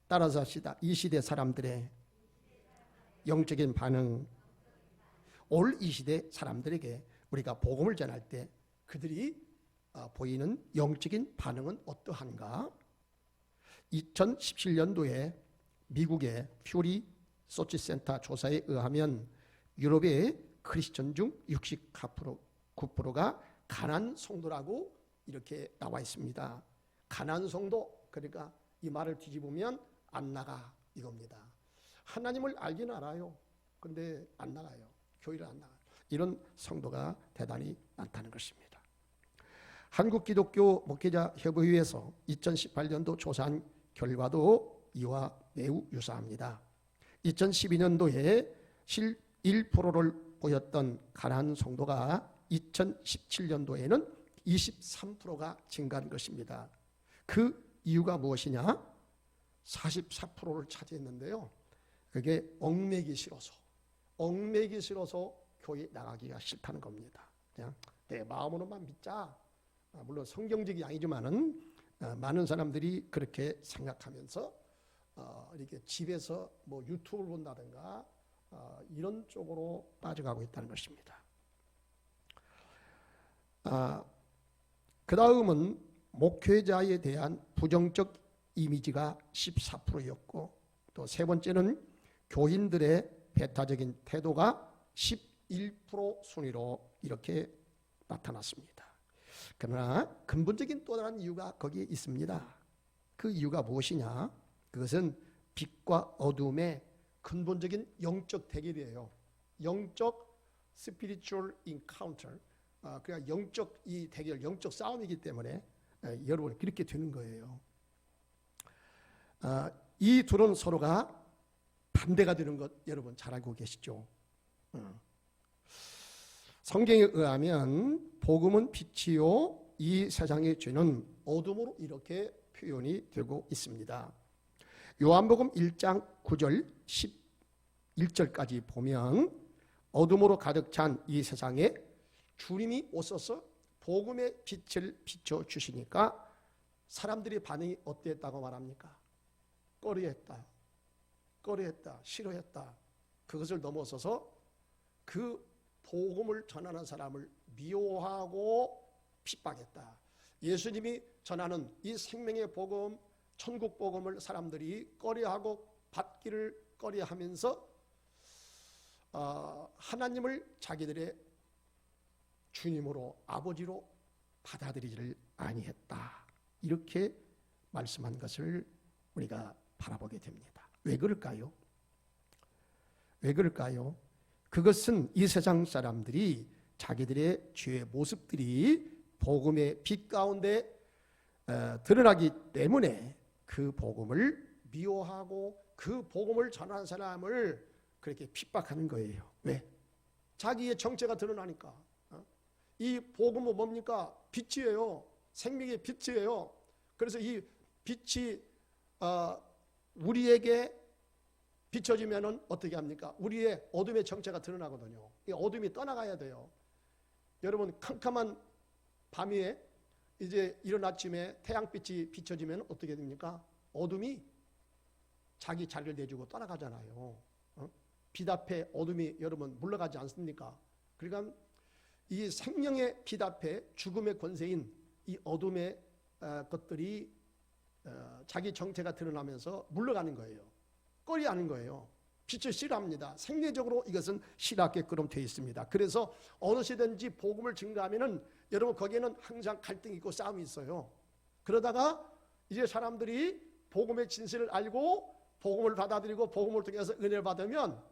따라서 합시다. 이 시대 사람들의 영적인 반응, 올 이 시대 사람들에게 우리가 복음을 전할 때 그들이 보이는 영적인 반응은 어떠한가? 2017년도에 미국의 퓨리 소치센터 조사에 의하면 유럽의 크리스천 중 69%가 가난 성도라고 이렇게 나와 있습니다. 가난 성도, 그러니까 이 말을 뒤집으면 안 나가 이겁니다. 하나님을 알긴 알아요. 근데 안 나가요. 교회를 안 나가요. 이런 성도가 대단히 많다는 것입니다. 한국기독교 목회자협의회에서 2018년도 조사한 결과도 이와 매우 유사합니다. 2012년도에 1%를 보였던 가난한 성도가 2017년도에는 23%가 증가한 것입니다. 그 이유가 무엇이냐? 44%를 차지했는데요. 그게 얽매기 싫어서 교회 나가기가 싫다는 겁니다. 그냥 내 마음으로만 믿자. 물론 성경적이 아니지만은 많은 사람들이 그렇게 생각하면서 이렇게 집에서 뭐 유튜브를 본다든가 이런 쪽으로 빠져가고 있다는 것입니다. 그 다음은 목회자에 대한 부정적 이미지가 14%였고 또 세 번째는 교인들의 배타적인 태도가 11% 순위로 이렇게 나타났습니다. 그러나 근본적인 또 다른 이유가 거기에 있습니다. 그 이유가 무엇이냐? 그것은 빛과 어둠의 근본적인 영적 대결이에요. 영적 spiritual encounter. 그러니까 영적 이 대결, 영적 싸움이기 때문에 여러분 그렇게 되는 거예요. 이 둘은 서로가 반대가 되는 것 여러분 잘 알고 계시죠? 성경에 의하면 복음은 빛이요 이 세상의 죄는 어둠으로 이렇게 표현이 되고 있습니다. 요한복음 1장 9절 11절까지 보면 어둠으로 가득 찬 이 세상에 주님이 오셔서 복음의 빛을 비춰주시니까 사람들의 반응이 어땠다고 말합니까? 꺼려했다, 싫어했다. 그것을 넘어서서 그 복음을 전하는 사람을 미워하고 핍박했다. 예수님이 전하는 이 생명의 복음, 천국 복음을 사람들이 꺼려하고 받기를 꺼려하면서 하나님을 자기들의 주님으로 아버지로 받아들이지를 아니했다. 이렇게 말씀한 것을 우리가 바라보게 됩니다. 왜 그럴까요? 그것은 이 세상 사람들이 자기들의 죄의 모습들이 복음의 빛 가운데 드러나기 때문에 그 복음을 미워하고 그 복음을 전하는 사람을 그렇게 핍박하는 거예요. 왜? 자기의 정체가 드러나니까. 이 복음은 뭡니까? 빛이에요. 생명의 빛이에요. 그래서 이 빛이 우리에게 비춰지면은 어떻게 합니까? 우리의 어둠의 정체가 드러나거든요. 이 어둠이 떠나가야 돼요. 여러분 캄캄한 밤 위에 이제 이른 아침에 태양빛이 비춰지면 어떻게 됩니까? 어둠이 자기 자리를 내주고 떠나가잖아요. 빛 앞에 어둠이 여러분 물러가지 않습니까? 그러니까 이 생명의 빛 앞에 죽음의 권세인 이 어둠의 것들이 자기 정체가 드러나면서 물러가는 거예요. 꺼려하는 거예요. 빛을 싫어합니다. 생리적으로 이것은 싫어하게끔 되어 있습니다. 그래서 어느 시든지 복음을 증거하면은 여러분 거기에는 항상 갈등이 있고 싸움이 있어요. 그러다가 이제 사람들이 복음의 진실을 알고 복음을 받아들이고 복음을 통해서 은혜를 받으면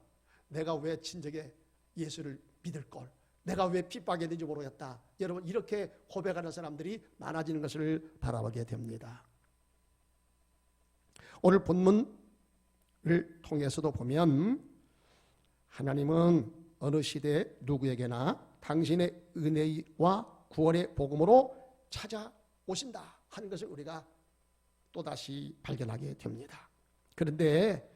내가 왜 진정에 예수를 믿을 걸, 내가 왜 핍박했는지 모르겠다. 여러분 이렇게 고백하는 사람들이 많아지는 것을 바라보게 됩니다. 오늘 본문을 통해서도 보면 하나님은 어느 시대 누구에게나 당신의 은혜와 구원의 복음으로 찾아오신다 하는 것을 우리가 또다시 발견하게 됩니다. 그런데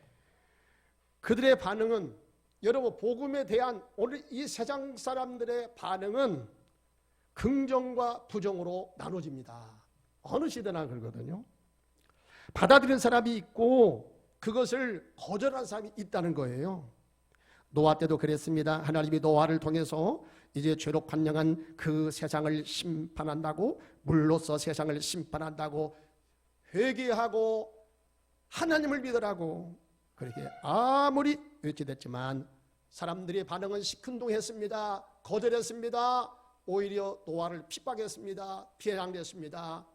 그들의 반응은 여러분 복음에 대한 오늘 이 세상 사람들의 반응은 긍정과 부정으로 나눠집니다. 어느 시대나 그러거든요. 받아들인 사람이 있고 그것을 거절한 사람이 있다는 거예요. 노아 때도 그랬습니다. 하나님이 노아를 통해서 이제 죄로 관영한 그 세상을 심판한다고, 물로써 세상을 심판한다고 회개하고 하나님을 믿으라고 그렇게 아무리 외치댔지만 사람들의 반응은 시큰둥했습니다. 거절했습니다. 오히려 노아를 핍박했습니다. 피해당했습니다.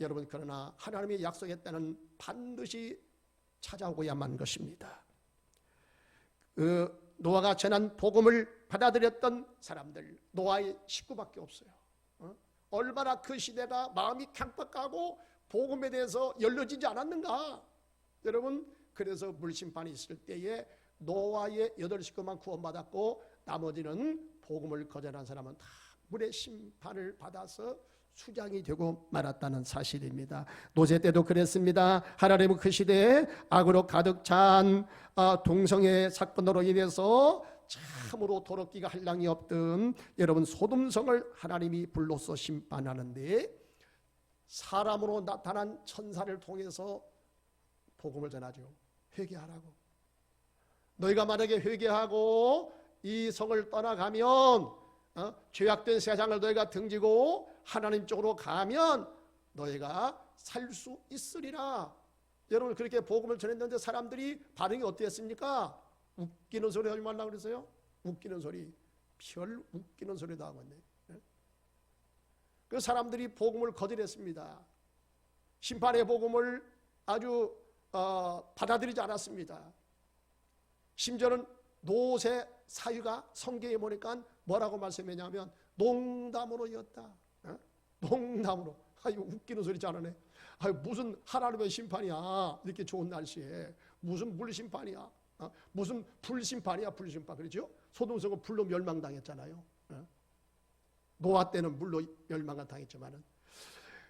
여러분, 그러나 하나님이 약속했다는 반드시 찾아오고야만 것입니다. 노아가 전한 복음을 받아들였던 사람들, 노아의 식구밖에 없어요. 얼마나 그 시대가 마음이 강박하고 복음에 대해서 열려지지 않았는가. 여러분, 그래서 물심판이 있을 때에 노아의 8식구만 구원받았고 나머지는 복음을 거절한 사람은 다 물의 심판을 받아서 수장이 되고 말았다는 사실입니다. 노세 때도 그랬습니다. 하나님은 그 시대에 악으로 가득 찬 동성애 사건으로 인해서 참으로 도롭기가 한량이 없던 여러분 소돔성을 하나님이 불로써 심판하는데 사람으로 나타난 천사를 통해서 복음을 전하죠. 회개하라고. 너희가 만약에 회개하고 이 성을 떠나가면 죄악된 세상을 너희가 등지고 하나님 쪽으로 가면 너희가 살 수 있으리라. 여러분, 그렇게 복음을 전했는데 사람들이 반응이 어땠습니까? 웃기는 소리 하지 말라고 그랬어요. 웃기는 소리, 별 웃기는 소리도 하고 있네. 그 사람들이 복음을 거절했습니다. 심판의 복음을 아주 받아들이지 않았습니다. 심지어는 노세 사유가 성경에 보니까 뭐라고 말씀했냐면 농담으로였다. 농담으로. 이거 웃기는 소리 잘하네. 무슨 하나님의 심판이야. 이렇게 좋은 날씨에 무슨 물심판이야. 무슨 불심판이야. 불심판. 그렇죠? 소돔성은 불로 멸망당했잖아요. 노아 때는 물로 멸망을 당했지만은.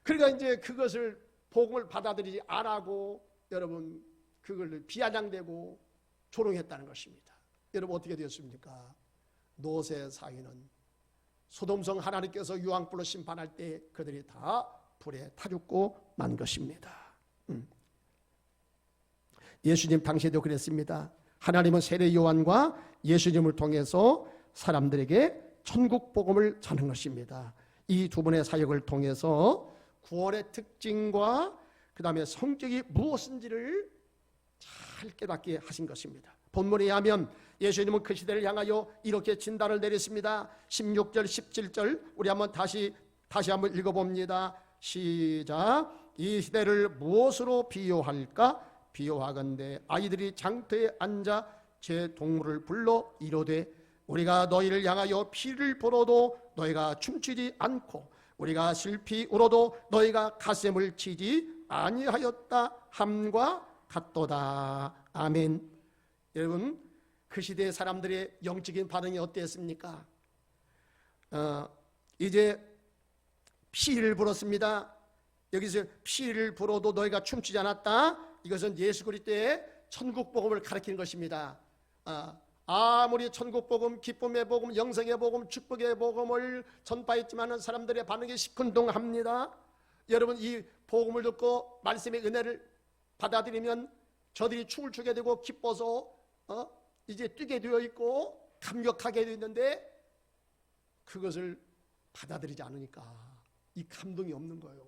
그러니까 이제 그것을 복음을 받아들이지 않고 여러분 그걸 비아냥대고 조롱했다는 것입니다. 여러분, 어떻게 되었습니까? 노세 사위는 소돔성 하나님께서 유황불로 심판할 때 그들이 다 불에 타 죽고 만 것입니다. 예수님 당시에도 그랬습니다. 하나님은 세례 요한과 예수님을 통해서 사람들에게 천국 복음을 전한 것입니다. 이 두 분의 사역을 통해서 구원의 특징과 그 다음에 성격이 무엇인지를 잘 깨닫게 하신 것입니다. 본문에 의하면 예수님은 그 시대를 향하여 이렇게 진단을 내렸습니다. 16절 17절 우리 한번 다시 한번 읽어봅니다. 시작. 이 시대를 무엇으로 비유할까? 비유하건대 아이들이 장터에 앉아 제 동물을 불러 이르되 우리가 너희를 향하여 피를 불어도 너희가 춤추지 않고 우리가 슬피 울어도 너희가 가슴을 치지 아니하였다 함과 같도다. 아멘. 여러분, 그 시대의 사람들의 영적인 반응이 어땠습니까? 이제 피를 불었습니다. 여기서 피를 불어도 너희가 춤추지 않았다. 이것은 예수 그리스도의 천국 복음을 가리키는 것입니다. 아무리 천국 복음, 기쁨의 복음, 영생의 복음, 축복의 복음을 전파했지만 사람들의 반응이 시큰둥합니다. 여러분, 이 복음을 듣고 말씀의 은혜를 받아들이면 저들이 춤을 추게 되고 기뻐서 이제 뛰게 되어 있고 감격하게 되어 있는데 그것을 받아들이지 않으니까 이 감동이 없는 거예요.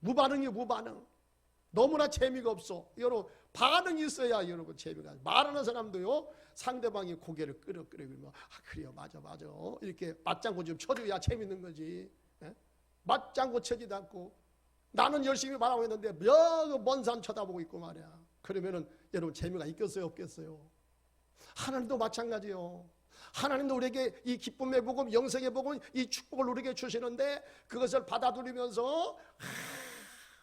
무반응이에요. 무반응. 너무나 재미가 없어. 여러분, 반응이 있어야 여러분 재미가. 말하는 사람도요, 상대방이 고개를 끄덕끄덕이면 그래요, 맞아 이렇게 맞장구 좀 쳐줘야 재밌는 거지. 맞장구 쳐지도 않고 나는 열심히 말하고 있는데 먼 산 쳐다보고 있고 말이야. 그러면은 여러분 재미가 있겠어요, 없겠어요? 하나님도 마찬가지요. 하나님도 우리에게 이 기쁨의 복음, 영생의 복음, 이 축복을 우리에게 주시는데 그것을 받아들이면서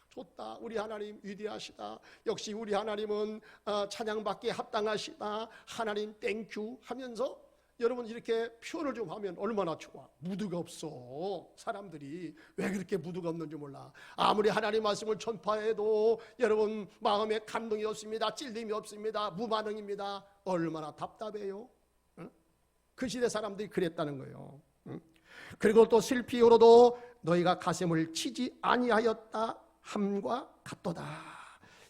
좋다, 우리 하나님 위대하시다, 역시 우리 하나님은 찬양받기에 합당하시다, 하나님 땡큐 하면서 여러분 이렇게 표현을 좀 하면 얼마나 좋아. 무드가 없어. 사람들이 왜 그렇게 무드가 없는지 몰라. 아무리 하나님 말씀을 전파해도 여러분 마음에 감동이 없습니다. 찔림이 없습니다. 무반응입니다. 얼마나 답답해요. 그 시대 사람들이 그랬다는 거예요. 그리고 또 슬피 울어도 너희가 가슴을 치지 아니하였다 함과 같도다.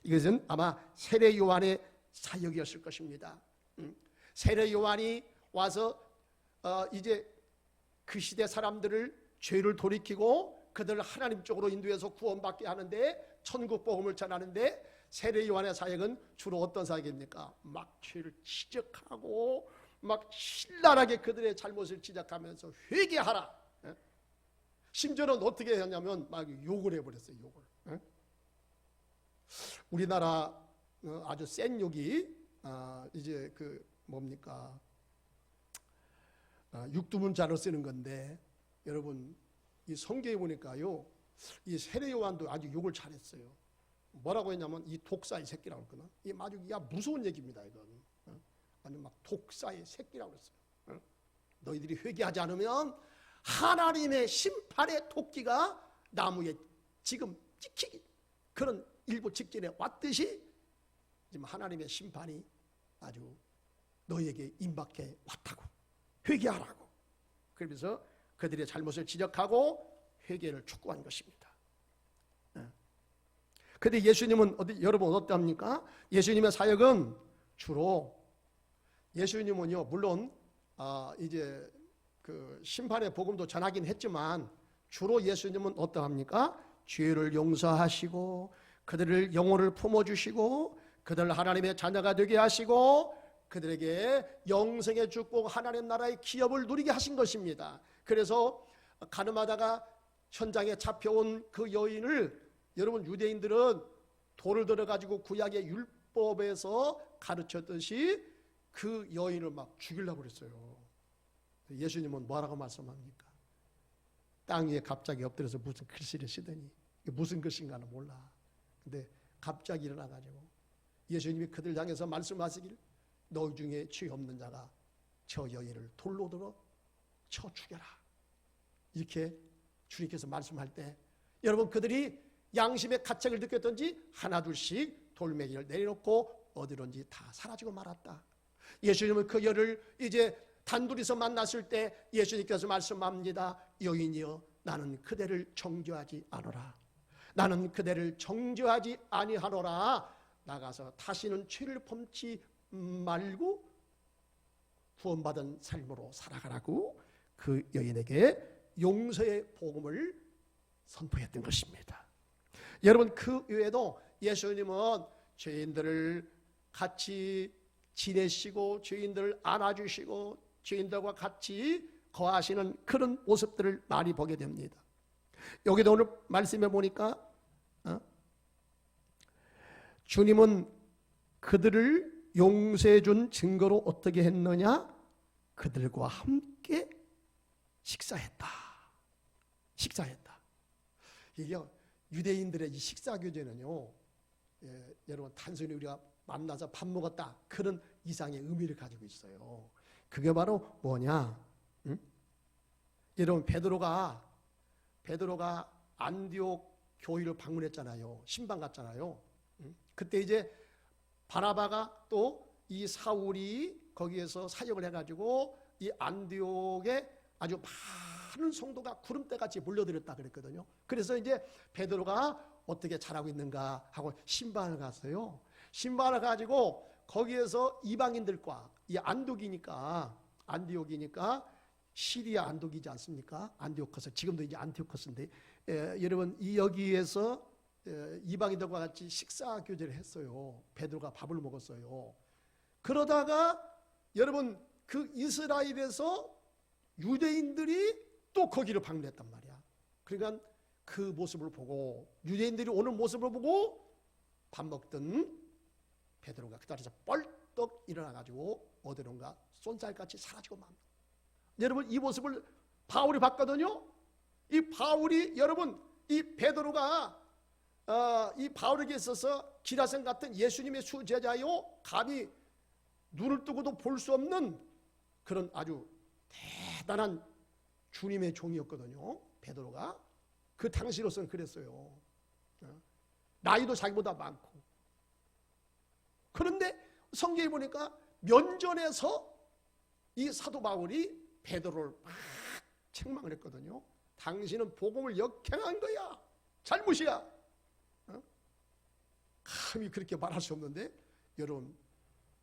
이것은 아마 세례 요한의 사역이었을 것입니다. 세례 요한이 와서 이제 그 시대 사람들을 죄를 돌이키고 그들을 하나님 쪽으로 인도해서 구원받게 하는데, 천국 복음을 전하는데, 세례 요한의 사역은 주로 어떤 사역입니까? 막 죄를 지적하고 막 신랄하게 그들의 잘못을 지적하면서 회개하라. 심지어는 어떻게 했냐면 막 욕을 해버렸어요. 욕을. 우리나라 아주 센 욕이 이제 그 뭡니까? 육두문자로 쓰는 건데, 여러분 이 성경에 보니까요, 이 세례 요한도 아주 욕을 잘했어요. 뭐라고 했냐면 이 독사의 새끼라고 그러나, 이 아주 무서운 얘기입니다. 이건 아주 막 독사의 새끼라고 그랬어요. 너희들이 회개하지 않으면 하나님의 심판의 토끼가 나무에 지금 찍히기, 그런 일부 직전에 왔듯이 지금 하나님의 심판이 아주 너희에게 임박해 왔다고, 회개하라고. 그러면서 그들의 잘못을 지적하고 회개를 촉구한 것입니다. 그런데 예수님은 여러분 어떠합니까? 예수님의 사역은 주로, 예수님은요 물론 이제 그 심판의 복음도 전하긴 했지만, 주로 예수님은 어떠합니까? 죄를 용서하시고 그들을 영혼을 품어주시고 그들을 하나님의 자녀가 되게 하시고 그들에게 영생의 축복, 하나님 나라의 기업을 누리게 하신 것입니다. 그래서 가늠하다가 현장에 잡혀온 그 여인을, 여러분 유대인들은 돌을 들어가지고 구약의 율법에서 가르쳤듯이 그 여인을 막 죽이려고 그랬어요. 예수님은 뭐라고 말씀합니까? 땅 위에 갑자기 엎드려서 무슨 글씨를 쓰더니, 무슨 글씨인가는 몰라. 근데 갑자기 일어나가지고 예수님이 그들 향해서 말씀하시길, 너희 중에 죄 없는 자가 저 여인을 돌로 들어 쳐 죽여라. 이렇게 주님께서 말씀할 때, 여러분 그들이 양심의 가책을 느꼈던지 하나둘씩 돌멩이를 내려놓고 어디론지 다 사라지고 말았다. 예수님은 그 여를 이제 단둘이서 만났을 때 예수님께서 말씀합니다. 여인이여, 나는 그대를 정죄하지 않으라. 나는 그대를 정죄하지 아니하노라. 나가서 다시는 죄를 범치 말고 구원받은 삶으로 살아가라고 그 여인에게 용서의 복음을 선포했던 것입니다. 여러분 그 외에도 예수님은 죄인들을 같이 지내시고 죄인들을 안아주시고 죄인들과 같이 거하시는 그런 모습들을 많이 보게 됩니다. 여기도 오늘 말씀해 보니까 주님은 그들을 용서해 준 증거로 어떻게 했느냐? 그들과 함께 식사했다. 이게 유대인들의 이 식사 교제는요, 여러분 단순히 우리가 만나서 밥 먹었다 그런 이상의 의미를 가지고 있어요. 그게 바로 뭐냐? 여러분 베드로가 안디옥 교회를 방문했잖아요. 신방 갔잖아요. 그때 이제 바나바가 또 이 사울이 거기에서 사역을 해가지고 이 안디옥에 아주 많은 성도가 구름대같이 몰려들었다 그랬거든요. 그래서 이제 베드로가 어떻게 잘하고 있는가 하고 신방을 갔어요. 신방을 가지고 거기에서 이방인들과, 이 안디옥이니까 시리아 안디옥이지 않습니까? 안디오커스, 지금도 이제 안티오커스인데, 여러분 이 여기에서 이방인들과 같이 식사 교제를 했어요. 베드로가 밥을 먹었어요. 그러다가 여러분 그 이스라엘에서 유대인들이 또 거기를 방문했단 말이야. 그러니까 그 모습을 보고, 유대인들이 오는 모습을 보고 밥 먹던 베드로가 그 자리에서 뻘떡 일어나가지고 어디론가 쏜살같이 사라지고 맙니다. 여러분 이 모습을 바울이 봤거든요. 이 바울이, 여러분 이 베드로가 이 바울에게 있어서 기라성 같은 예수님의 수제자요, 감히 눈을 뜨고도 볼 수 없는 그런 아주 대단한 주님의 종이었거든요. 베드로가 그 당시로서는 그랬어요. 나이도 자기보다 많고. 그런데 성경에 보니까 면전에서 이 사도 바울이 베드로를 막 책망을 했거든요. 당신은 복음을 역행한 거야. 잘못이야. 감히 그렇게 말할 수 없는데, 여러분,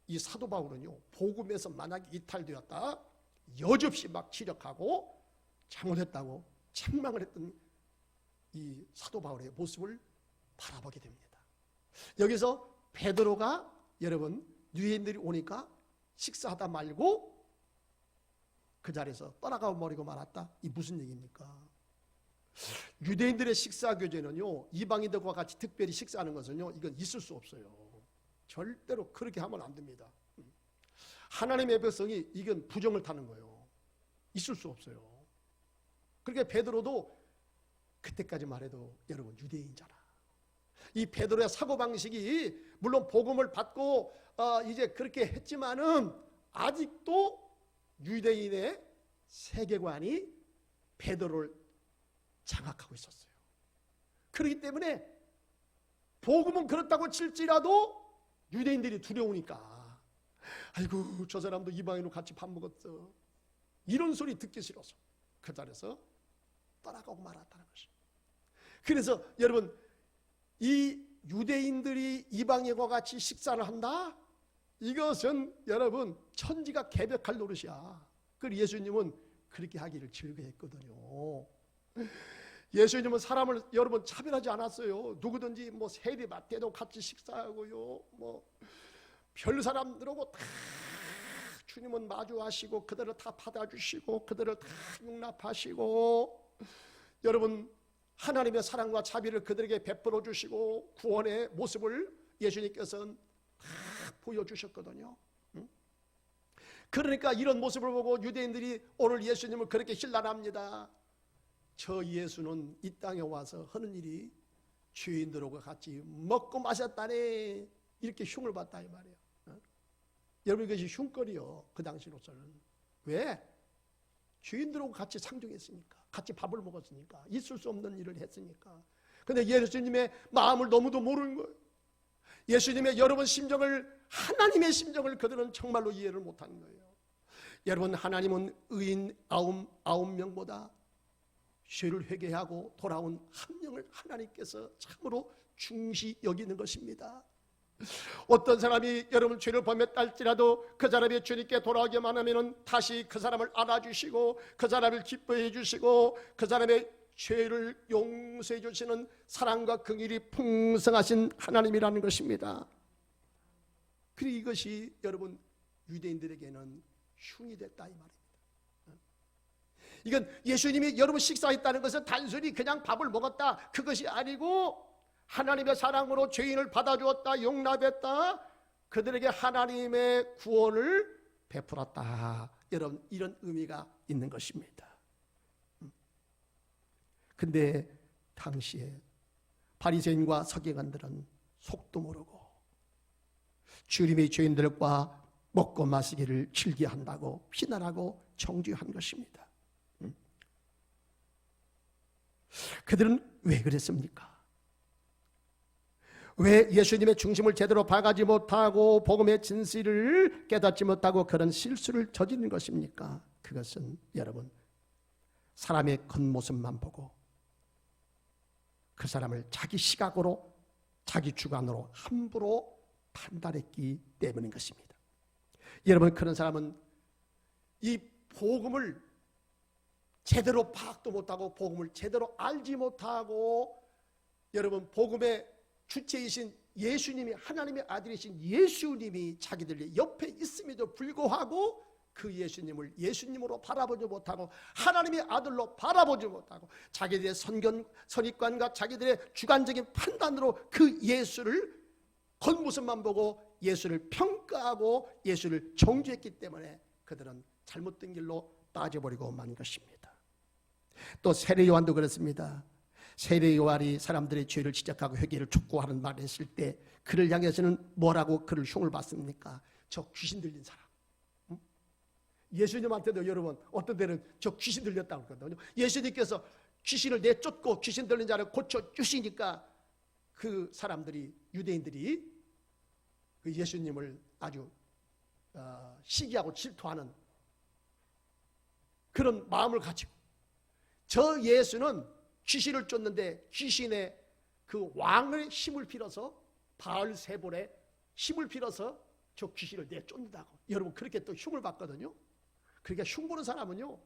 이 사도 바울은요, 복음에서 만약에 이탈되었다, 여지없이 막 지력하고 잘못했다고 책망을 했던 이 사도 바울의 모습을 바라보게 됩니다. 여기서 베드로가 여러분 유대인들이 오니까 식사하다 말고 그 자리에서 떠나가 버리고 말았다. 이 무슨 얘기입니까? 유대인들의 식사 교제는요, 이방인들과 같이 특별히 식사하는 것은요, 이건 있을 수 없어요. 절대로 그렇게 하면 안 됩니다. 하나님의 백성이 이건 부정을 타는 거예요. 있을 수 없어요. 그러니까 베드로도 그때까지 말해도 여러분 유대인이잖아. 이 베드로의 사고방식이 물론 복음을 받고 이제 그렇게 했지만은 아직도 유대인의 세계관이 베드로를 장악하고 있었어요. 그렇기 때문에 복음은 그렇다고 칠지라도 유대인들이 두려우니까, 아이고 저 사람도 이방인으로 같이 밥 먹었어, 이런 소리 듣기 싫어서 그 자리에서 떠나가고 말았다는 것이에요. 그래서 여러분, 이 유대인들이 이방인과 같이 식사를 한다? 이것은 여러분 천지가 개벽할 노릇이야. 그리고 예수님은 그렇게 하기를 즐거워했거든요. 예수님은 사람을 여러분 차별하지 않았어요. 누구든지 뭐 세리 맞대도 같이 식사하고요, 뭐 별 사람들하고 다 주님은 마주하시고 그들을 다 받아주시고 그들을 다 용납하시고, 여러분 하나님의 사랑과 자비를 그들에게 베풀어 주시고 구원의 모습을 예수님께서는 다 보여주셨거든요. 그러니까 이런 모습을 보고 유대인들이 오늘 예수님을 그렇게 힐난합니다. 저 예수는 이 땅에 와서 하는 일이 죄인들하고 같이 먹고 마셨다네, 이렇게 흉을 봤다 이 말이에요. 여러분 이것이 흉거리요, 그 당시로서는. 왜? 죄인들하고 같이 상종했으니까, 같이 밥을 먹었으니까, 있을 수 없는 일을 했으니까. 근데 예수님의 마음을 너무도 모르는 거예요. 예수님의 여러분 심정을, 하나님의 심정을 그들은 정말로 이해를 못하는 거예요. 여러분, 하나님은 의인 9명보다 죄를 회개하고 돌아온 한 명을 하나님께서 참으로 중시 여기는 것입니다. 어떤 사람이 여러분 죄를 범했다 할지라도 그 사람이 주님께 돌아오기만 하면 다시 그 사람을 안아주시고 그 사람을 기뻐해 주시고 그 사람의 죄를 용서해 주시는 사랑과 긍휼이 풍성하신 하나님이라는 것입니다. 그리고 이것이 여러분 유대인들에게는 흉이 됐다 이 말입니다. 이건 예수님이 여러분 식사했다는 것은 단순히 그냥 밥을 먹었다 그것이 아니고, 하나님의 사랑으로 죄인을 받아주었다, 용납했다, 그들에게 하나님의 구원을 베풀었다, 여러분 이런 의미가 있는 것입니다. 근데 당시에 바리새인과 서기관들은 속도 모르고 주님의 죄인들과 먹고 마시기를 즐겨한다고 비난하고 정죄한 것입니다. 그들은 왜 그랬습니까? 왜 예수님의 중심을 제대로 봐가지 못하고 복음의 진실을 깨닫지 못하고 그런 실수를 저지른 것입니까? 그것은 여러분 사람의 겉모습만 보고 그 사람을 자기 시각으로 자기 주관으로 함부로 판단했기 때문인 것입니다. 여러분, 그런 사람은 이 복음을 제대로 파악도 못하고 복음을 제대로 알지 못하고, 여러분 복음의 주체이신 예수님이, 하나님의 아들이신 예수님이 자기들 옆에 있음에도 불구하고 그 예수님을 예수님으로 바라보지 못하고 하나님의 아들로 바라보지 못하고 자기들의 선입관과 자기들의 주관적인 판단으로 그 예수를 겉모습만 보고 예수를 평가하고 예수를 정죄했기 때문에 그들은 잘못된 길로 빠져버리고 만 것입니다. 또 세례 요한도 그렇습니다. 세례 요한이 사람들의 죄를 지적하고 회개를 촉구하는 말을 했을 때 그를 향해서는 뭐라고 그를 흉을 받습니까? 저 귀신 들린 사람. 예수님한테도 여러분 어떤 때는 저 귀신 들렸다고 그러거든요. 예수님께서 귀신을 내쫓고 귀신 들린 자를 고쳐주시니까 그 사람들이, 유대인들이 그 예수님을 아주 시기하고 질투하는 그런 마음을 가지고, 저 예수는 귀신을 쫓는데 귀신의 그 왕의 힘을 빌어서 바알세볼에 힘을 빌어서 저 귀신을 내쫓는다고. 여러분 그렇게 또 흉을 받거든요. 그러니까 흉 보는 사람은요,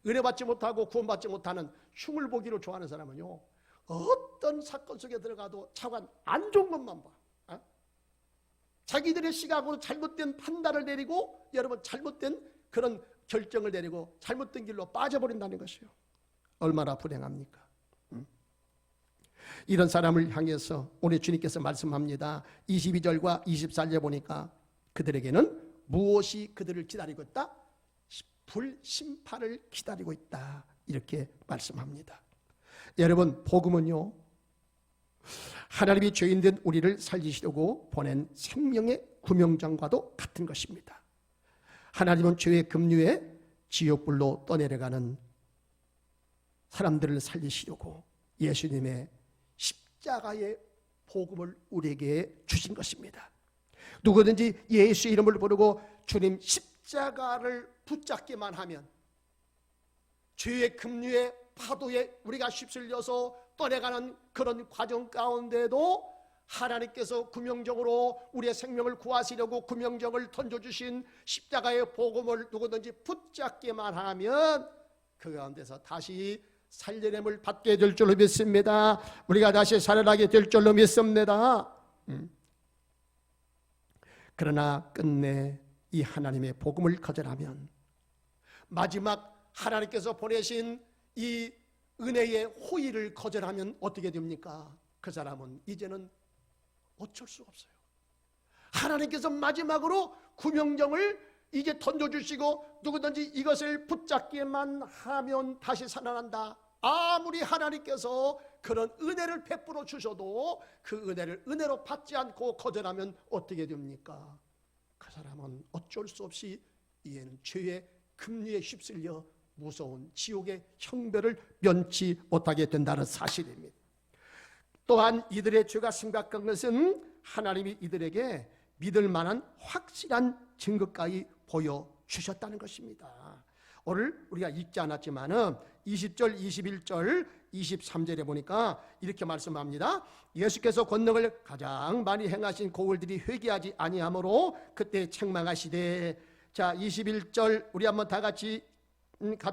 은혜 받지 못하고 구원받지 못하는 흉을 보기를 좋아하는 사람은요, 어떤 사건 속에 들어가도 차관 안 좋은 것만 봐. 자기들의 시각으로 잘못된 판단을 내리고, 여러분 잘못된 그런 결정을 내리고 잘못된 길로 빠져버린다는 것이요. 얼마나 불행합니까? 이런 사람을 향해서 오늘 주님께서 말씀합니다. 22절과 24절에 보니까 그들에게는 무엇이 그들을 기다리고 있다? 불심판을 기다리고 있다. 이렇게 말씀합니다. 여러분 복음은요, 하나님이 죄인된 우리를 살리시려고 보낸 생명의 구명장과도 같은 것입니다. 하나님은 죄의 급류에 지옥불로 떠내려가는 사람들을 살리시려고 예수님의 십자가의 복음을 우리에게 주신 것입니다. 누구든지 예수 이름을 부르고 주님 십자가를 붙잡기만 하면 죄의 급류에 파도에 우리가 휩쓸려서 떠내가는 그런 과정 가운데도 하나님께서 구명적으로 우리의 생명을 구하시려고 구명적을 던져주신 십자가의 복음을 누구든지 붙잡기만 하면 그 가운데서 다시 살려냄을 받게 될 줄로 믿습니다. 우리가 다시 살아나게 될 줄로 믿습니다. 그러나 끝내 이 하나님의 복음을 거절하면, 마지막 하나님께서 보내신 이 은혜의 호의를 거절하면 어떻게 됩니까? 그 사람은 이제는 어쩔 수가 없어요. 하나님께서 마지막으로 구명정을 이제 던져주시고 누구든지 이것을 붙잡기만 하면 다시 살아난다. 아무리 하나님께서 그런 은혜를 베풀어 주셔도 그 은혜를 은혜로 받지 않고 거절하면 어떻게 됩니까? 그 사람은 어쩔 수 없이 이제는 죄의 급류에 휩쓸려 무서운 지옥의 형벌을 면치 못하게 된다는 사실입니다. 또한 이들의 죄가 심각한 것은 하나님이 이들에게 믿을 만한 확실한 증거까지 보여주셨다는 것입니다. 오늘 우리가 읽지 않았지만은 20절, 21절, 23절에 보니까 이렇게 말씀합니다. 예수께서 권능을 가장 많이 행하신 고을들이 회개하지 아니하므로 그때 책망하시되. 자, 21절 우리 한번 다 같이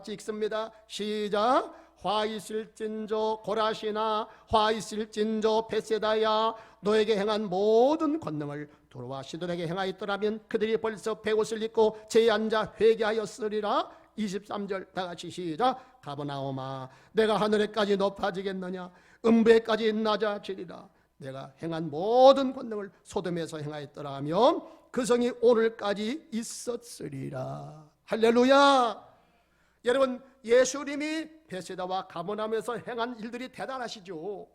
읽습니다. 시작. 화 있을진저 고라시나 화 있을진저 베세다야 너에게 행한 모든 권능을 두로와 시돈에게 행하였더라면 그들이 벌써 베옷을 입고 제에 앉아 회개하였으리라. 23절 다 같이 시작. 가버나오마 내가 하늘에까지 높아지겠느냐 음부에까지 낮아지리라. 내가 행한 모든 권능을 소돔에서 행하였더라면 그 성이 오늘까지 있었으리라. 할렐루야. 여러분 예수님이 베세다와 가버나움에서 행한 일들이 대단하시죠.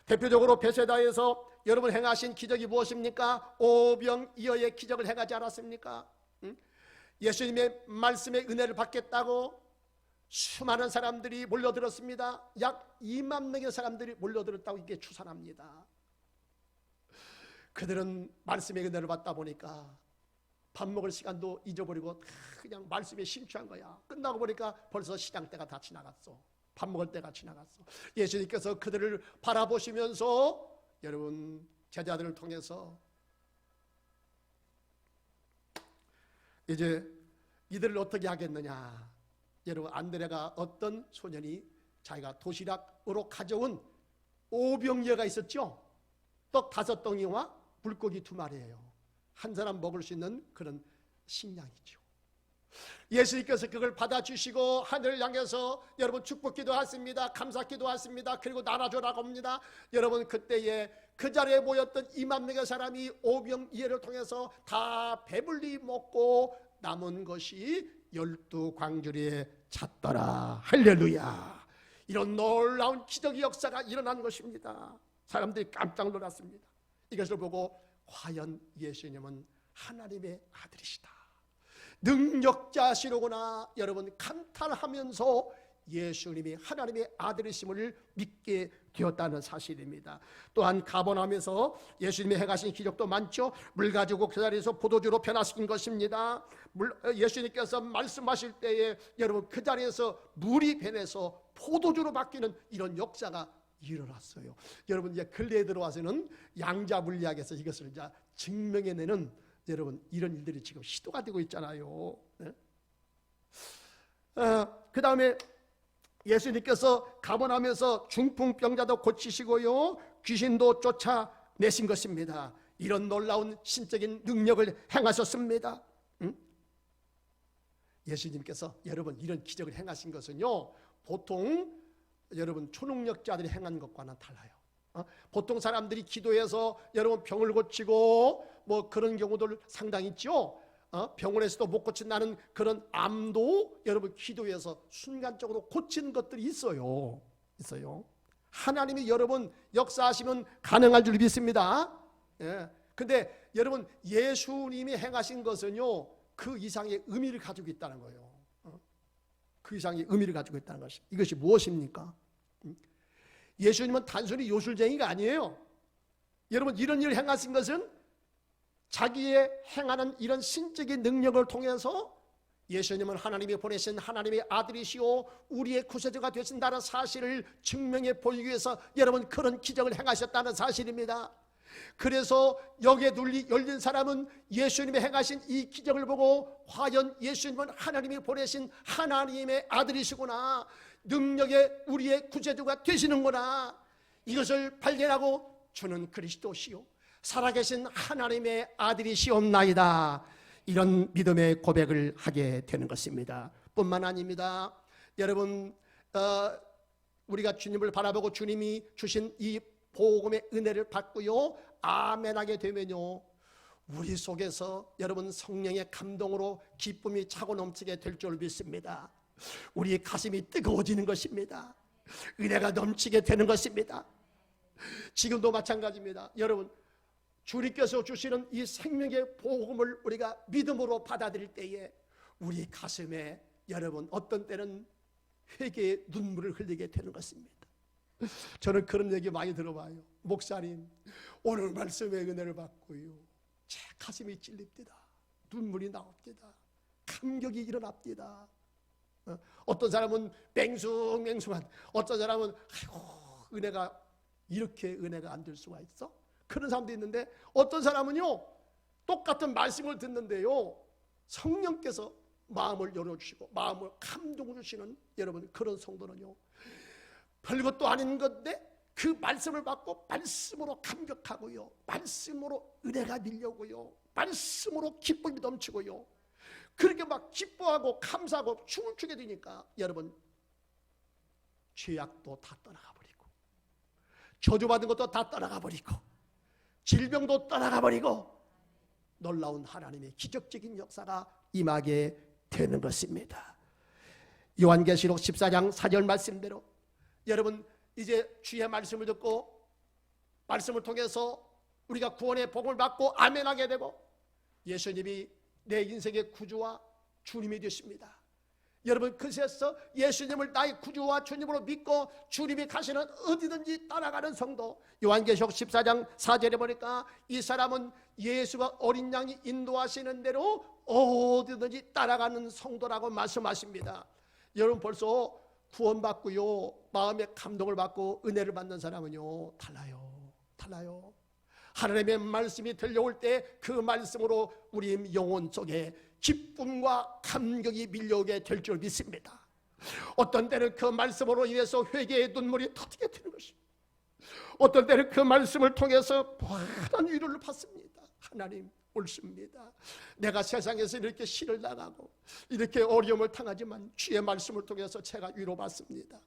대표적으로 베세다에서 여러분 행하신 기적이 무엇입니까? 오병이어의 기적을 행하지 않았습니까? 예수님의 말씀의 은혜를 받겠다고 수많은 사람들이 몰려들었습니다. 약 2만 명의 사람들이 몰려들었다고 이게 추산합니다. 그들은 말씀의 은혜를 받다 보니까 밥 먹을 시간도 잊어버리고 그냥 말씀에 심취한 거야. 끝나고 보니까 벌써 시장 때가 다 지나갔어. 밥 먹을 때가 지나갔어. 예수님께서 그들을 바라보시면서 여러분 제자들을 통해서 이제 이들을 어떻게 하겠느냐. 여러분 안드레가 어떤 소년이 자기가 도시락으로 가져온 오병이어가 있었죠. 떡 5덩이와 물고기 2마리예요. 한 사람 먹을 수 있는 그런 식량이죠. 예수님께서 그걸 받아주시고 하늘을 향해서 여러분 축복기도 하십니다. 감사기도 하십니다. 그리고 나눠주라고 합니다. 여러분 그때에 그 자리에 모였던 2만 명의 사람이 오병이어를 통해서 다 배불리 먹고 남은 것이 12광주리에 찼더라. 할렐루야. 이런 놀라운 기적의 역사가 일어난 것입니다. 사람들이 깜짝 놀랐습니다. 이것을 보고 과연 예수님은 하나님의 아들이시다, 능력자시로구나 여러분 감탄하면서 예수님이 하나님의 아들이심을 믿게 되었다는 사실입니다. 또한 가버나움에서 예수님이 행하신 기적도 많죠. 물 가지고 그 자리에서 포도주로 변화시킨 것입니다. 예수님께서 말씀하실 때에 여러분 그 자리에서 물이 변해서 포도주로 바뀌는 이런 역사가 일어났어요. 여러분 이제 근래에 들어와서는 양자 물리학에서 이것을 이제 증명해내는 여러분 이런 일들이 지금 시도가 되고 있잖아요. 네? 그 다음에 예수님께서 가버나움에서 중풍병자도 고치시고요, 귀신도 쫓아내신 것입니다. 이런 놀라운 신적인 능력을 행하셨습니다. 예수님께서 여러분 이런 기적을 행하신 것은요, 보통 여러분 초능력자들이 행한 것과는 달라요. 보통 사람들이 기도해서 여러분 병을 고치고 뭐 그런 경우들 상당히 있죠. 병원에서도 못 고친다는 그런 암도 여러분 기도해서 순간적으로 고친 것들이 있어요. 하나님이 여러분 역사하시면 가능할 줄 믿습니다. 근데 여러분 예수님이 행하신 것은요, 그 이상의 의미를 가지고 있다는 거예요. 그 이상의 의미를 가지고 있다는 것이, 이것이 무엇입니까? 예수님은 단순히 요술쟁이가 아니에요. 여러분 이런 일을 행하신 것은 자기의 행하는 이런 신적인 능력을 통해서 예수님은 하나님이 보내신 하나님의 아들이시오 우리의 구세주가 되신다는 사실을 증명해 보이기 위해서 여러분 그런 기적을 행하셨다는 사실입니다. 그래서 여기에 열린 사람은 예수님이 행하신 이 기적을 보고 과연 예수님은 하나님이 보내신 하나님의 아들이시구나, 능력의 우리의 구세주가 되시는구나, 이것을 발견하고 주는 그리스도시요 살아계신 하나님의 아들이시옵나이다, 이런 믿음의 고백을 하게 되는 것입니다. 뿐만 아닙니다. 여러분 우리가 주님을 바라보고 주님이 주신 이 복음의 은혜를 받고요, 아멘하게 되면요, 우리 속에서 여러분 성령의 감동으로 기쁨이 차고 넘치게 될 줄 믿습니다. 우리의 가슴이 뜨거워지는 것입니다. 은혜가 넘치게 되는 것입니다. 지금도 마찬가지입니다. 여러분 주님께서 주시는 이 생명의 복음을 우리가 믿음으로 받아들일 때에 우리 가슴에 여러분 어떤 때는 회개의 눈물을 흘리게 되는 것입니다. 저는 그런 얘기 많이 들어봐요. 목사님 오늘 말씀의 은혜를 받고요, 제 가슴이 찔립니다. 눈물이 나옵니다. 감격이 일어납니다. 어떤 사람은 맹숭맹숭한, 어떤 사람은 아이고 은혜가 이렇게 은혜가 안 될 수가 있어? 그런 사람도 있는데, 어떤 사람은요 똑같은 말씀을 듣는데요 성령께서 마음을 열어주시고 마음을 감동을 주시는 여러분 그런 성도는요 별것도 아닌 건데 그 말씀을 받고 말씀으로 감격하고요, 말씀으로 은혜가 밀려오고요, 말씀으로 기쁨이 넘치고요, 그렇게 막 기뻐하고 감사하고 춤을 추게 되니까 여러분 죄악도 다 떠나가 버리고 저주받은 것도 다 떠나가 버리고 질병도 떠나가 버리고 놀라운 하나님의 기적적인 역사가 임하게 되는 것입니다. 요한계시록 14장 4절 말씀대로 여러분 이제 주의 말씀을 듣고 말씀을 통해서 우리가 구원의 복을 받고 아멘하게 되고 예수님이 내 인생의 구주와 주님이 되십니다. 여러분 그래서 예수님을 나의 구주와 주님으로 믿고 주님이 가시는 어디든지 따라가는 성도, 요한계시록 14장 4절에 보니까 이 사람은 예수가 어린 양이 인도하시는 대로 어디든지 따라가는 성도라고 말씀하십니다. 여러분 벌써 구원받고요 마음의 감동을 받고 은혜를 받는 사람은요 달라요. 하나님의 말씀이 들려올 때 그 말씀으로 우리 영혼 속에 기쁨과 감격이 밀려오게 될 줄 믿습니다. 어떤 때는 그 말씀으로 인해서 회개의 눈물이 터지게 되는 것입니다. 어떤 때는 그 말씀을 통해서 무한한 위로를 받습니다. 하나님 옳습니다. 내가 세상에서 이렇게 시를 나가고 이렇게 어려움을 당하지만 주의 말씀을 통해서 제가 위로받습니다.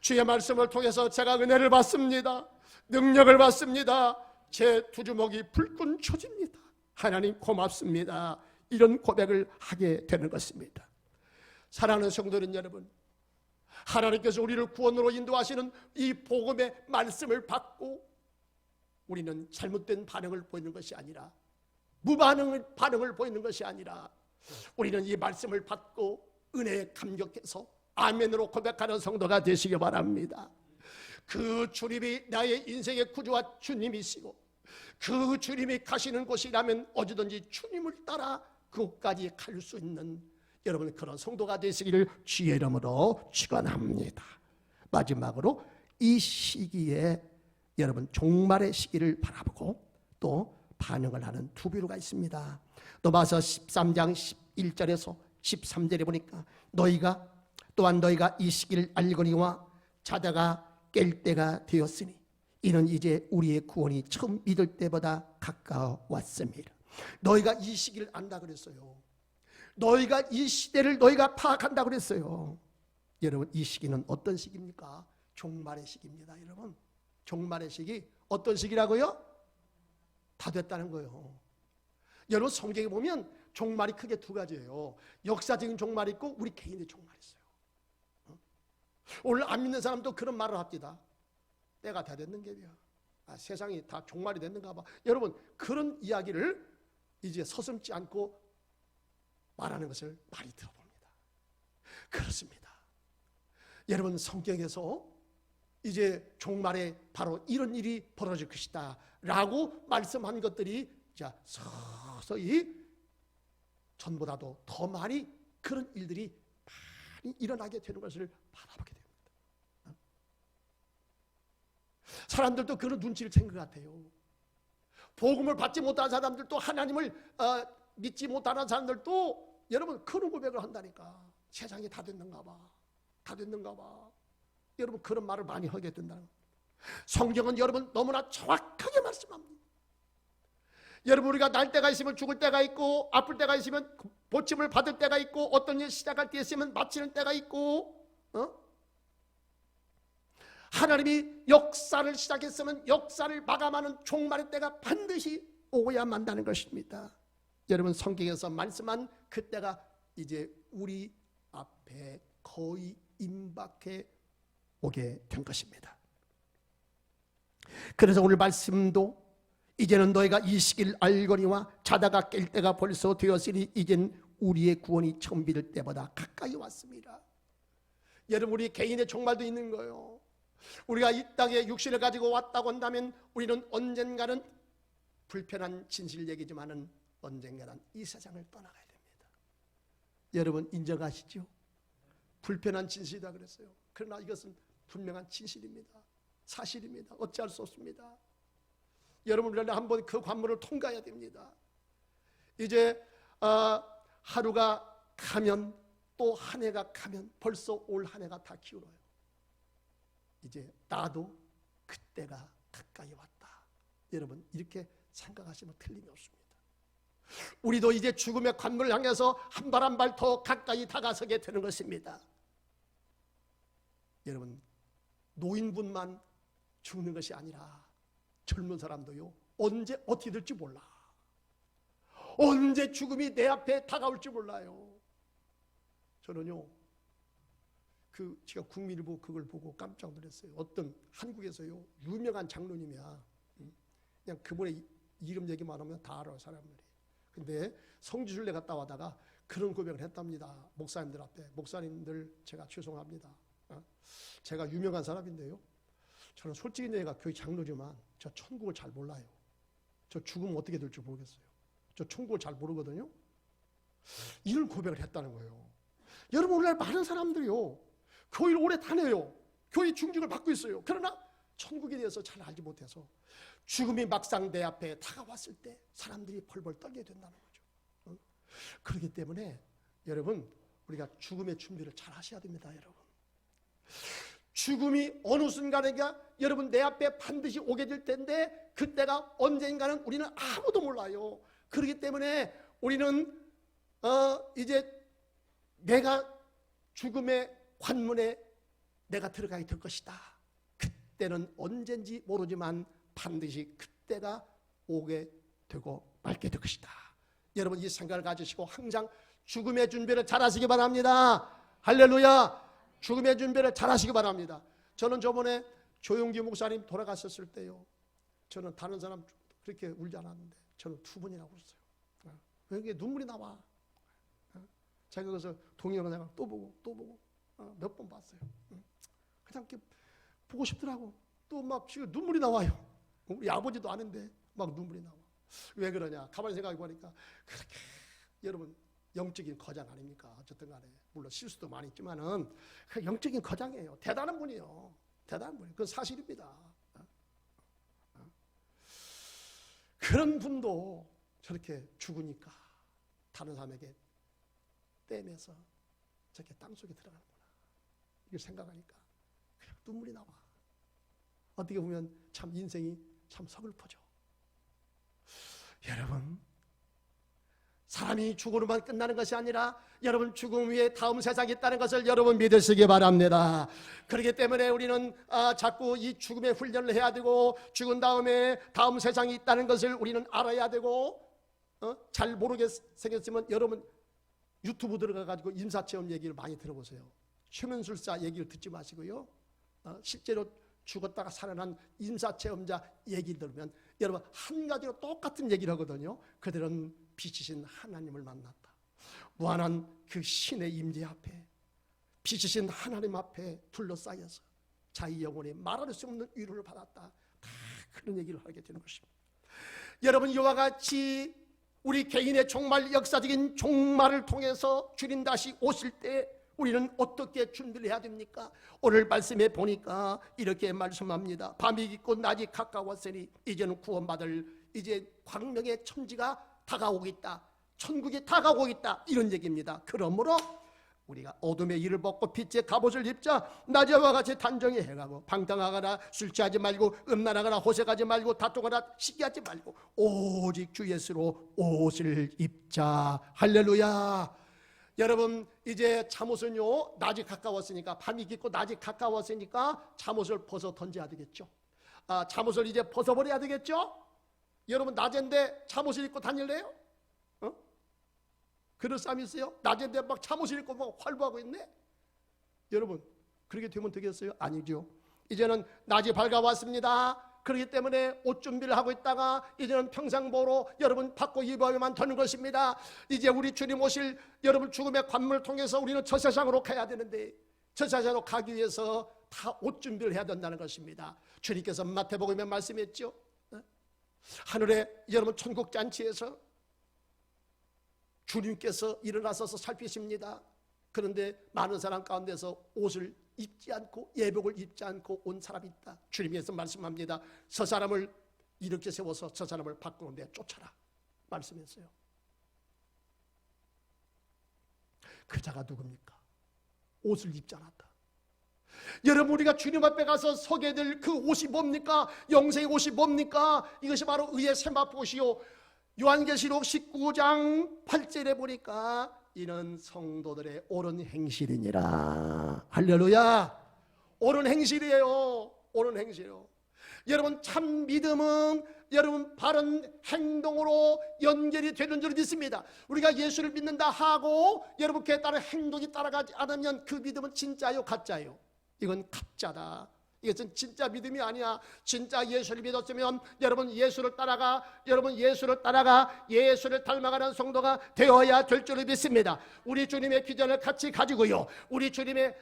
주의 말씀을 통해서 제가 은혜를 받습니다. 능력을 받습니다. 제 두 주먹이 불끈 켜집니다. 하나님 고맙습니다. 이런 고백을 하게 되는 것입니다. 사랑하는 성도는 여러분, 하나님께서 우리를 구원으로 인도하시는 이 복음의 말씀을 받고 우리는 잘못된 반응을 보이는 것이 아니라 반응을 보이는 것이 아니라 우리는 이 말씀을 받고 은혜에 감격해서 아멘으로 고백하는 성도가 되시기 바랍니다. 그 주님이 나의 인생의 구주와 주님이시고 그 주님이 가시는 곳이라면 어디든지 주님을 따라 그곳까지 갈 수 있는 여러분 그런 성도가 되시기를 주의 이름으로 축원합니다. 마지막으로 이 시기에 여러분 종말의 시기를 바라보고 또 반응을 하는 두 부류가 있습니다. 로마서 13장 11절에서 13절에 보니까 또한 너희가 이 시기를 알거니와 자다가 깰 때가 되었으니 이는 이제 우리의 구원이 처음 믿을 때보다 가까웠습니다. 너희가 이 시기를 안다 그랬어요. 너희가 이 시대를 너희가 파악한다 그랬어요. 여러분, 이 시기는 어떤 시기입니까? 종말의 시기입니다. 여러분, 종말의 시기 어떤 시기라고요? 다 됐다는 거예요. 여러분, 성경에 보면 종말이 크게 두 가지예요. 역사적인 종말이 있고 우리 개인의 종말이 있어요. 오늘 안 믿는 사람도 그런 말을 합니다. 때가 다 됐는 게야. 세상이 다 종말이 됐는가 봐. 여러분, 그런 이야기를 이제 서슴지 않고 말하는 것을 많이 들어봅니다. 그렇습니다. 여러분, 성경에서 이제 종말에 바로 이런 일이 벌어질 것이다 라고 말씀한 것들이 자 서서히 전보다도 더 많이 그런 일들이 많이 일어나게 되는 것을 바라보게 됩니다. 사람들도 그런 눈치를 챈 것 같아요. 복음을 받지 못한 사람들도, 하나님을 믿지 못하는 사람들도 여러분 그런 고백을 한다니까. 세상이 다 됐는가 봐. 다 됐는가 봐. 여러분, 그런 말을 많이 하게 된다는 겁니다. 성경은 여러분 너무나 정확하게 말씀합니다. 여러분, 우리가 날 때가 있으면 죽을 때가 있고, 아플 때가 있으면 보침을 받을 때가 있고, 어떤 일 시작할 때 있으면 마치는 때가 있고, 하나님이 역사를 시작했으면 역사를 마감하는 종말의 때가 반드시 오고야 만다는 것입니다. 여러분, 성경에서 말씀한 그 때가 이제 우리 앞에 거의 임박해 오게 된 것입니다. 그래서 오늘 말씀도 이제는 너희가 이 시기를 알거니와 자다가 깰 때가 벌써 되었으니 이젠 우리의 구원이 처음 믿을 때보다 가까이 왔습니다. 여러분, 우리 개인의 종말도 있는 거예요. 우리가 이 땅에 육신을 가지고 왔다고 한다면 우리는 언젠가는 불편한 진실 얘기지만은 언젠가는 이 세상을 떠나가야 됩니다. 여러분, 인정하시죠? 불편한 진실이다 그랬어요. 그러나 이것은 분명한 진실입니다. 사실입니다. 어찌할 수 없습니다. 여러분, 우리는 한번 그 관문을 통과해야 됩니다. 이제 하루가 가면 또 한 해가 가면 벌써 올 한 해가 다 기울어요. 이제 나도 그때가 가까이 왔다. 여러분, 이렇게 생각하시면 틀림이 없습니다. 우리도 이제 죽음의 관문을 향해서 한 발 한 발 더 가까이 다가서게 되는 것입니다. 여러분, 노인분만 죽는 것이 아니라 젊은 사람도요, 언제 어떻게 될지 몰라. 언제 죽음이 내 앞에 다가올지 몰라요. 저는요, 제가 국민일보 그걸 보고 깜짝 놀랐어요. 어떤 한국에서요, 유명한 장로님이야. 그냥 그분의 이름 얘기만 하면 다 알아요, 사람들이. 근데 성지순례 갔다 와다가 그런 고백을 했답니다. 목사님들 앞에. 목사님들, 제가 죄송합니다. 제가 유명한 사람인데요, 저는 솔직히 내가 교회 장로지만 저 천국을 잘 몰라요. 저 죽으면 어떻게 될지 모르겠어요. 저 천국을 잘 모르거든요. 이런 고백을 했다는 거예요. 여러분, 오늘날 많은 사람들이요, 교회를 오래 다녀요. 교회 중직을 받고 있어요. 그러나 천국에 대해서 잘 알지 못해서 죽음이 막상 내 앞에 다가왔을 때 사람들이 벌벌 떨게 된다는 거죠. 그렇기 때문에 여러분, 우리가 죽음의 준비를 잘 하셔야 됩니다. 여러분, 죽음이 어느 순간인가 여러분 내 앞에 반드시 오게 될 텐데 그때가 언젠가는 우리는 아무도 몰라요. 그렇기 때문에 우리는 이제 내가 죽음의 관문에 내가 들어가게 될 것이다. 그때는 언젠지 모르지만 반드시 그때가 오게 되고 말게 될 것이다. 여러분, 이 생각을 가지시고 항상 죽음의 준비를 잘 하시기 바랍니다. 할렐루야. 죽음의 준비를 잘 하시기 바랍니다. 저는 저번에 조용기 목사님 돌아가셨을 때요, 저는 다른 사람 그렇게 울지 않았는데 저는 2번이나 울었어요. 왜 이게 눈물이 나와. 제가 그래서 동영상 내가 또 보고 몇 번 봤어요. 그냥 이렇게 보고 싶더라고. 또 막 지금 눈물이 나와요. 우리 아버지도 아는데 막 눈물이 나와. 왜 그러냐? 가만히 생각해 보니까 그렇게 여러분 영적인 거장 아닙니까? 어쨌든 간에 물론 실수도 많이 있지만은 영적인 거장이에요. 대단한 분이에요. 대단한 분이에요. 그건 사실입니다. 그런 분도 저렇게 죽으니까 다른 사람에게 떼매서 저렇게 땅속에 들어가는구나. 이걸 생각하니까 그냥 눈물이 나와. 어떻게 보면 참 인생이 참 서글퍼져. 여러분, 사람이 죽음으로만 끝나는 것이 아니라 여러분 죽음 위에 다음 세상이 있다는 것을 여러분 믿으시기 바랍니다. 그렇기 때문에 우리는 자꾸 이 죽음의 훈련을 해야 되고 죽은 다음에 다음 세상이 있다는 것을 우리는 알아야 되고 잘 모르게 생겼으면 여러분 유튜브 들어가가지고 임사체험 얘기를 많이 들어보세요. 최면술사 얘기를 듣지 마시고요. 실제로 죽었다가 살아난 임사체험자 얘기를 들으면 여러분 한 가지로 똑같은 얘기를 하거든요. 그들은 빛이신 하나님을 만났다. 무한한 그 신의 임재 앞에 빛이신 하나님 앞에 둘러싸여서 자기 영혼에 말할 수 없는 위로를 받았다. 다 그런 얘기를 하게 되는 것입니다. 여러분 이와 같이 우리 개인의 종말, 역사적인 종말을 통해서 주님 다시 오실 때 우리는 어떻게 준비를 해야 됩니까? 오늘 말씀에 보니까 이렇게 말씀합니다. 밤이 깊고 낮이 가까웠으니 이제는 구원받을 이제 광명의 천지가 다가오고 있다. 천국이 다가오고 있다. 이런 얘기입니다. 그러므로 우리가 어둠의 일을 벗고 빛의 갑옷을 입자. 낮에와 같이 단정히 행하고 방탕하거나 술 취하지 말고 음란하거나 호색하지 말고 다투거나 시기하지 말고 오직 주 예수로 옷을 입자. 할렐루야. 여러분 이제 잠옷은요 낮이 가까웠으니까 밤이 깊고 낮이 가까웠으니까 잠옷을 벗어 던져야 되겠죠. 잠옷을 이제 벗어버려야 되겠죠. 여러분 낮인데 잠옷을 입고 다닐래요? 그럴 사람이 있어요? 낮인데 막 잠옷을 입고 막 활보하고 있네? 여러분 그렇게 되면 되겠어요? 아니죠. 이제는 낮이 밝아왔습니다. 그렇기 때문에 옷 준비를 하고 있다가 이제는 평상보로 여러분 받고 입어야만 되는 것입니다. 이제 우리 주님 오실 여러분 죽음의 관문을 통해서 우리는 저 세상으로 가야 되는데 저 세상으로 가기 위해서 다 옷 준비를 해야 된다는 것입니다. 주님께서 마태복음에 말씀했죠. 하늘에 여러분 천국 잔치에서 주님께서 일어나셔서 살피십니다. 그런데 많은 사람 가운데서 옷을 입지 않고 예복을 입지 않고 온 사람이 있다. 주님께서 말씀합니다. 저 사람을 이렇게 세워서 저 사람을 밖으로 내쫓아라 말씀했어요. 그 자가 누굽니까? 옷을 입지 않았다. 여러분 우리가 주님 앞에 가서 서게 될 그 옷이 뭡니까? 영생의 옷이 뭡니까? 이것이 바로 의의 세마포시요 요한계시록 19장 8절에 보니까 이는 성도들의 옳은 행실이니라. 할렐루야. 옳은 행실이에요. 옳은 행실이에요. 여러분 참 믿음은 여러분 바른 행동으로 연결이 되는 줄 믿습니다. 우리가 예수를 믿는다 하고 여러분 그에 따른 행동이 따라가지 않으면 그 믿음은 진짜요 가짜요? 이건 가짜다. 이것은 진짜 믿음이 아니야. 진짜 예수를 믿었으면 여러분 예수를 따라가 예수를 닮아가는 성도가 되어야 될 줄을 믿습니다. 우리 주님의 비전을 같이 가지고요 우리 주님의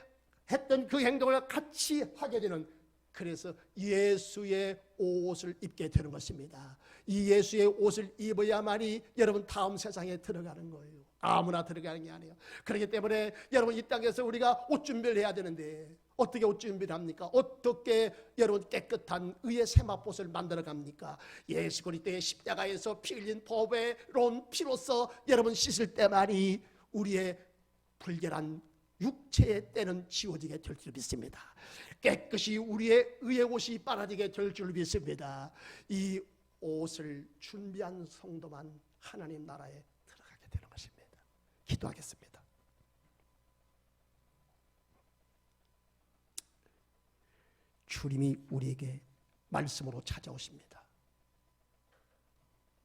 했던 그 행동을 같이 하게 되는, 그래서 예수의 옷을 입게 되는 것입니다. 이 예수의 옷을 입어야만이 여러분 다음 세상에 들어가는 거예요. 아무나 들어가는 게 아니에요. 그렇기 때문에 여러분 이 땅에서 우리가 옷 준비를 해야 되는데 어떻게 옷 준비를 합니까? 어떻게 여러분 깨끗한 의의 세마포를 만들어 갑니까? 예수 그리스도의 십자가에서 피 흘린 보배로운 피로써 여러분 씻을 때만이 우리의 불결한 육체의 때는 지워지게 될 줄 믿습니다. 깨끗이 우리의 의의 옷이 빨아지게 될 줄 믿습니다. 이 옷을 준비한 성도만 하나님 나라에 들어가게 되는 것입니다. 기도하겠습니다. 주님이 우리에게 말씀으로 찾아오십니다.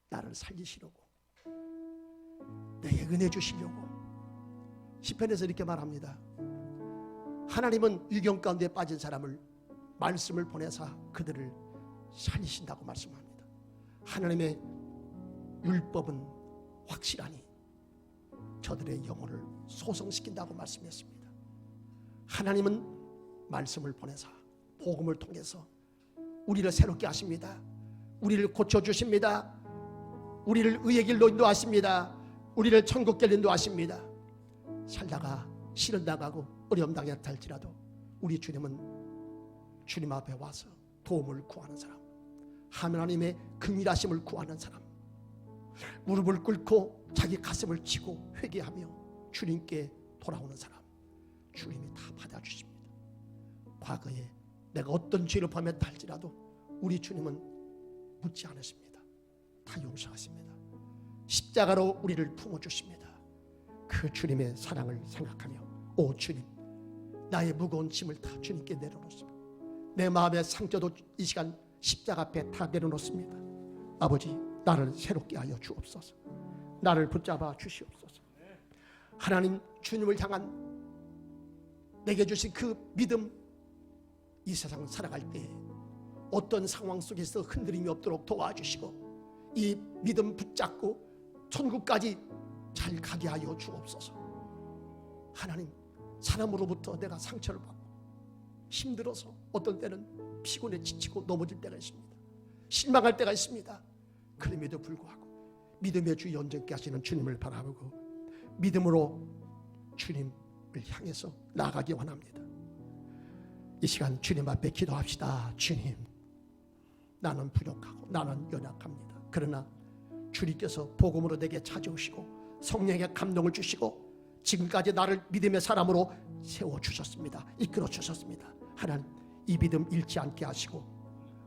나를 살리시려고, 내게 은혜 주시려고. 시편에서 이렇게 말합니다. 하나님은 위경 가운데 빠진 사람을 말씀을 보내사 그들을 살리신다고 말씀합니다. 하나님의 율법은 확실하니 저들의 영혼을 소성시킨다고 말씀했습니다. 하나님은 말씀을 보내사 복음을 통해서 우리를 새롭게 하십니다. 우리를 고쳐주십니다. 우리를 의의 길로 인도하십니다. 우리를 천국길로 인도하십니다. 살다가 시련 당하고 어려움 당했다 할지라도 우리 주님은 주님 앞에 와서 도움을 구하는 사람, 하나님의 긍휼하심을 구하는 사람, 무릎을 꿇고 자기 가슴을 치고 회개하며 주님께 돌아오는 사람, 주님이 다 받아주십니다. 과거에 내가 어떤 죄를 범했다 할지라도 우리 주님은 묻지 않으십니다. 다 용서하십니다. 십자가로 우리를 품어주십니다. 그 주님의 사랑을 생각하며, 오 주님, 나의 무거운 짐을 다 주님께 내려놓습니다. 내 마음의 상처도 이 시간 십자가 앞에 다 내려놓습니다. 아버지, 나를 새롭게 하여 주옵소서. 나를 붙잡아 주시옵소서. 하나님, 주님을 향한 내게 주신 그 믿음, 이 세상 살아갈 때 어떤 상황 속에서 흔들림이 없도록 도와주시고 이 믿음 붙잡고 천국까지 잘 가게 하여 주옵소서. 하나님, 사람으로부터 내가 상처를 받고 힘들어서 어떤 때는 피곤해 지치고 넘어질 때가 있습니다. 실망할 때가 있습니다. 그럼에도 불구하고 믿음의 주 연전케 하시는 주님을 바라보고 믿음으로 주님을 향해서 나아가기 원합니다. 이 시간 주님 앞에 기도합시다. 주님, 나는 부족하고 나는 연약합니다. 그러나 주님께서 복음으로 내게 찾아오시고 성령의 감동을 주시고 지금까지 나를 믿음의 사람으로 세워주셨습니다. 이끌어 주셨습니다. 하나님, 이 믿음 잃지 않게 하시고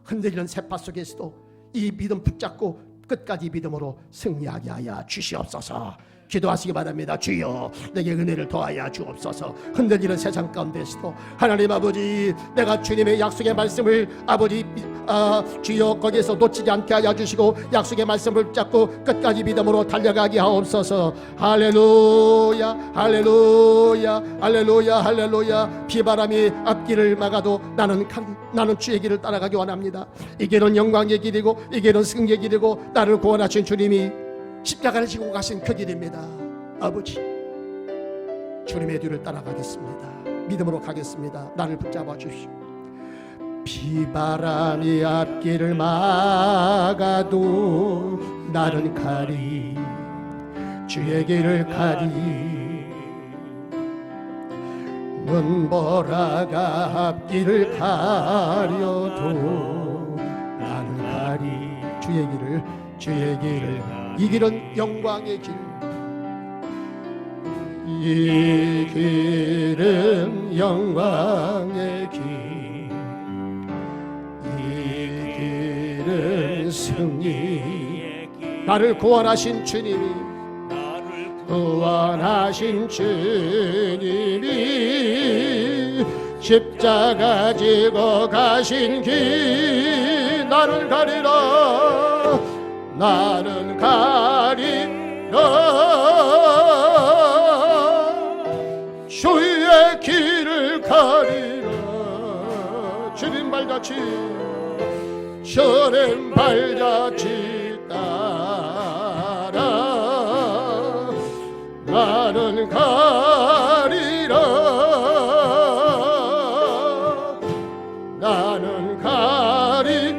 흔들리는 세파 속에서도 이 믿음 붙잡고 끝까지 믿음으로 승리하게 하여 주시옵소서. 기도하시기 바랍니다. 주여, 내게 은혜를 더하여 주옵소서. 흔들리는 세상 가운데서도 하나님 아버지, 내가 주님의 약속의 말씀을 아버지 주여 거기에서 놓치지 않게 하여 주시고 약속의 말씀을 붙잡고 끝까지 믿음으로 달려가게 하옵소서. 할렐루야, 할렐루야, 할렐루야, 할렐루야. 비바람이 앞길을 막아도 나는 주의 길을 따라가기 원합니다. 이 길은 영광의 길이고 이 길은 승리의 길이고 나를 구원하신 주님이 십자가를 지고 가신 그 길입니다. 아버지, 주님의 뒤를 따라가겠습니다. 믿음으로 가겠습니다. 나를 붙잡아 주시오. 비바람이 앞길을 막아도 나는 가리, 주의 길을 가리. 눈보라가 앞길을 가려도 나는 가리, 주의 길을. 이 길은 영광의 길, 이 길은 영광의 길, 이 길은 승리의 길. 나를 구원하신 주님이, 구원하신 주님이 십자가 지고 가신 길, 나를 가리라, 나는 가리라. 주의 길을 가리라. 주님 발자취, 주님 발자취 따라 나는 가리라. 나는 가리라.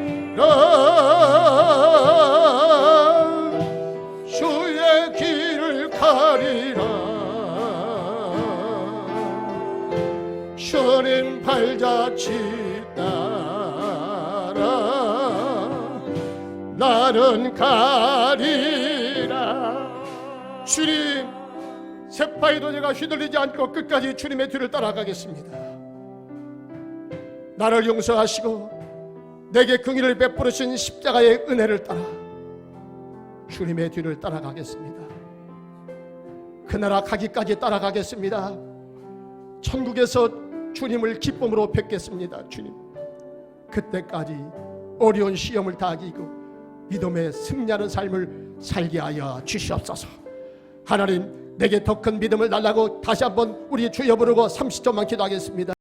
주님 발자취 따라 나는 가리라. 주님, 새파이도 제가 휘둘리지 않고 끝까지 주님의 뒤를 따라가겠습니다. 나를 용서하시고 내게 긍휼을 베푸신 십자가의 은혜를 따라 주님의 뒤를 따라가겠습니다. 그 나라 가기까지 따라가겠습니다. 천국에서 주님을 기쁨으로 뵙겠습니다. 주님, 그때까지 어려운 시험을 다 이기고 믿음의 승리하는 삶을 살게 하여 주시옵소서. 하나님, 내게 더 큰 믿음을 달라고 다시 한번 우리 주여 부르고 30초만 기도하겠습니다.